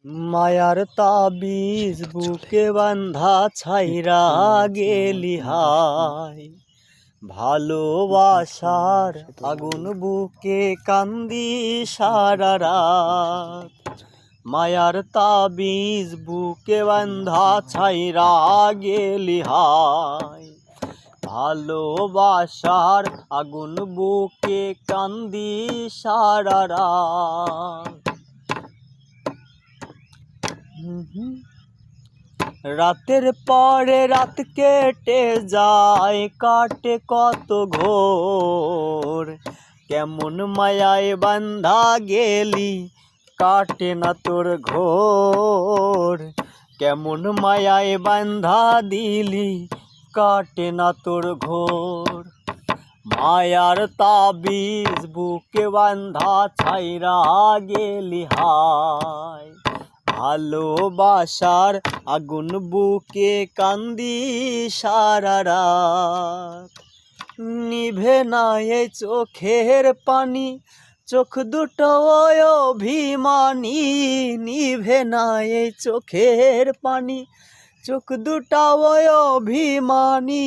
মায়ার তাবিজ বুকে বান্ধা ছাইরা গেলি হায়, ভালোবাসার আগুন বুকে কান্দি সারা রাত। মায়ার তাবিজ বুকে বান্ধা ছাইরা গেলি হায়, ভালোবাসার আগুন বুকে কান্দি সারা রাত। রাতের পরে রাত কেটে যায়, কাটে কত ঘোর, কেমন মায়ায় বান্ধা গেলি কাটে না তোর ঘোর, কেমন মায়ায় বান্ধা দিলি কাটে না তোর ঘোর। মায়ার তাবিজ বুকে বান্ধা ছাইরা গেলি হায়, ভালোবাসার আগুন বুকে কান্দি সারা রাত। নিভে না এই চোখের পানি, চোখ দুটো অভিমানী, নিভে না এই চোখের পানি, চোখ দুটো অভিমানী,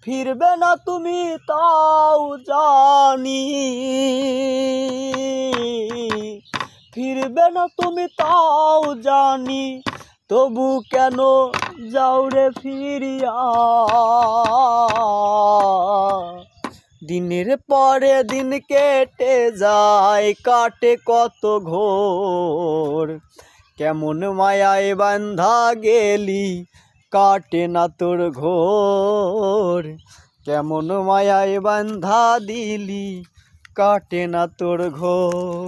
ফিরবে না তুমি তাও জানি, ফিরবে না তুমি তাও জানি, তবু কেন যাও রে ফিরিয়া। দিনের পরে দিন কেটে যায়, কাটে কত ঘোর, কেমন মায়ায় বান্ধা গেলি কাটে না তোর ঘোর, কেমন মায়ায় বান্ধা দিলি কাটে না তোর ঘোর।